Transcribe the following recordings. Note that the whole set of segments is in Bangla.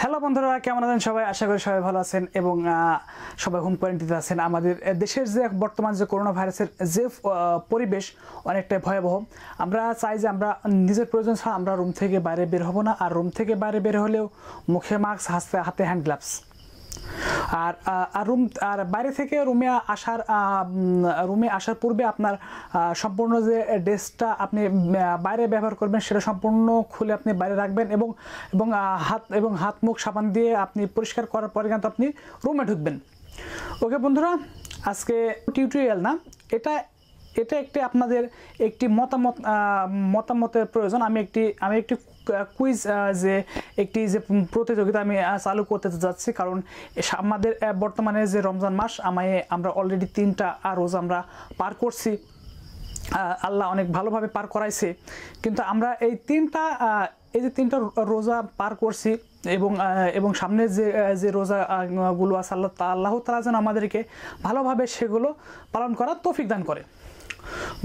হ্যালো বন্ধুরা, কেমন আছেন সবাই? আশা করি সবাই ভালো আছেন এবং সবাই হোম কোয়ারেন্টাইনে আছেন। আমাদের দেশের যে বর্তমান যে করোনা ভাইরাসের যে পরিবেশ অনেকটাই ভয়াবহ। আমরা চাই যে আমরা নিজের প্রয়োজন ছাড়া আমরা রুম থেকে বাইরে বের হব না, আর রুম থেকে বাইরে বের হলেও মুখে মাস্ক, হাতে হ্যান্ড গ্লাভস। আর বাইরে থেকে রুমে আসার পূর্বে আপনার সম্পূর্ণ যে ড্রেসটা আপনি বাইরে ব্যবহার করবেন সেটা সম্পূর্ণ খুলে আপনি বাইরে রাখবেন এবং হাত মুখ সাবান দিয়ে আপনি পরিষ্কার করার পরে কিন্তু আপনি রুমে ঢুকবেন। ওকে বন্ধুরা, আজকে টিউটোরিয়াল না, এটা একটি আপনাদের একটি মতামতের প্রয়োজন। আমি একটি কুইজ যে প্রতিযোগিতা আমি চালু করতে যাচ্ছি, কারণ আমাদের বর্তমানে যে রমজান মাস আমরা অলরেডি 3টা রোজা আমরা পার করছি। আল্লাহ অনেক ভালোভাবে পার করাইছে, কিন্তু আমরা এই যে তিনটা রোজা পার করছি এবং সামনে যে রোজাগুলো আছে আল্লাহ তাআলা যেন আমাদেরকে ভালোভাবে সেগুলো পালন করার তৌফিক দান করে।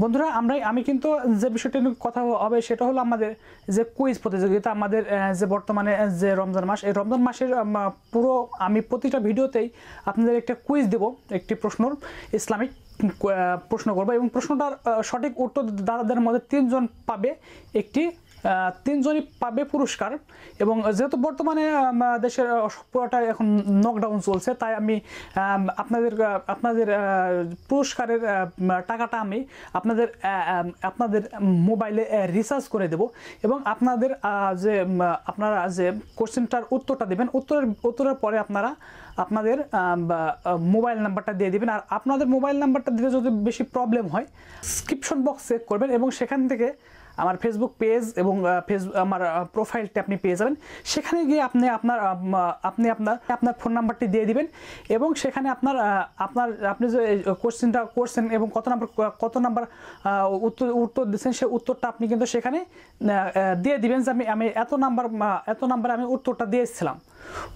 বন্ধুরা, আমি কিন্তু যে বিষয়টি নিয়ে কথা হবে সেটা হলো আমাদের যে কুইজ প্রতিযোগিতা। আমাদের যে বর্তমানে যে রমজান মাস, এই রমজান মাসের পুরো আমি প্রতিটা ভিডিওতেই আপনাদের একটা কুইজ দেব, একটি ইসলামিক প্রশ্ন করবো এবং প্রশ্নটার সঠিক উত্তর দাদাদের মধ্যে 3 জন পাবে তিনজনই পাবে পুরস্কার। এবং যেহেতু বর্তমানে দেশের পুরোটা এখন নকডাউন চলছে, তাই আমি আপনাদের পুরস্কারের টাকাটা আমি আপনাদের মোবাইলে রিচার্জ করে দেব এবং আপনারা যে কোশ্চেনটার উত্তরটা দেবেন, উত্তরের পরে আপনাদের মোবাইল নাম্বারটা দিয়ে দিবেন। আর আপনাদের মোবাইল নাম্বারটা দিতে যদি বেশি প্রবলেম হয়, ডিসক্রিপশন বক্স চেক করবেন এবং সেখান থেকে আমার ফেসবুক পেজ এবং আমার প্রোফাইলটা আপনি পেয়ে যাবেন। সেখানে গিয়ে আপনি আপনার ফোন নাম্বারটি দিয়ে দিবেন এবং সেখানে আপনি যে কোশ্চেনটা করছেন এবং কত নাম্বার উত্তর দিচ্ছেন সেই উত্তরটা আপনি কিন্তু সেখানে দিয়ে দিবেন যে আমি এত নাম্বার আমি উত্তরটা দিয়েছিলাম।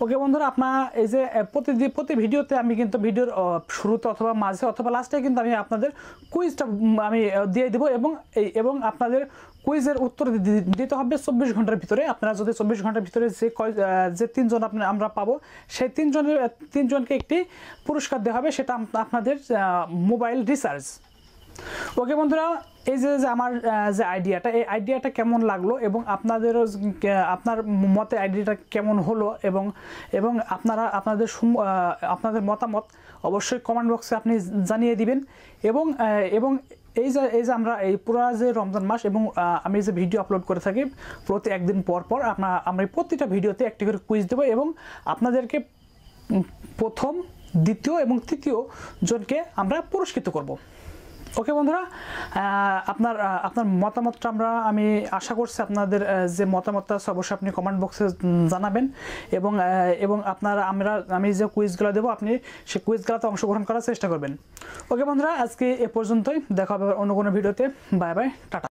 ওকে বন্ধুরা, আপনার এই যে প্রতি ভিডিওতে আমি কিন্তু ভিডিওর শুরুতে অথবা মাঝে অথবা লাস্টে কিন্তু আমি আপনাদের কুইজটা আমি দিয়ে দেবো এবং আপনাদের কুইজের উত্তর দিতে হবে 24 ঘন্টার ভিতরে। আপনারা যদি 24 ঘন্টার ভিতরে যে 3 জন আমরা পাবো, সেই 3 জনকে একটি পুরস্কার দেওয়া হবে, সেটা আপনাদের মোবাইল রিচার্জ। ওকে বন্ধুরা, এই যে আমার যে এই আইডিয়াটা কেমন লাগলো এবং আপনার মতে আইডিয়াটা কেমন হলো এবং আপনাদের মতামত অবশ্যই কমেন্ট বক্সে আপনি জানিয়ে দিবেন। এবং এই যে আমরা এই পুরো যে রমজান মাস এবং আমি যে ভিডিও আপলোড করে থাকি প্রতি একদিন পর আমরা প্রতিটা ভিডিওতে একটি করে কুইজ দেবো এবং আপনাদেরকে প্রথম, দ্বিতীয় এবং তৃতীয় জনকে আমরা পুরস্কৃত করব। ওকে বন্ধুরা, আপনার মতামতটা আমি আশা করছি আপনাদের যে মতামতটা আছে অবশ্যই আপনি কমেন্ট বক্সে জানাবেন এবং আমি যে কুইজগুলো দেবো আপনি সেই কুইজগুলোতে অংশগ্রহণ করার চেষ্টা করবেন। ওকে বন্ধুরা, আজকে এ পর্যন্তই, দেখা হবে অন্য কোনো ভিডিওতে। Bye bye, tata.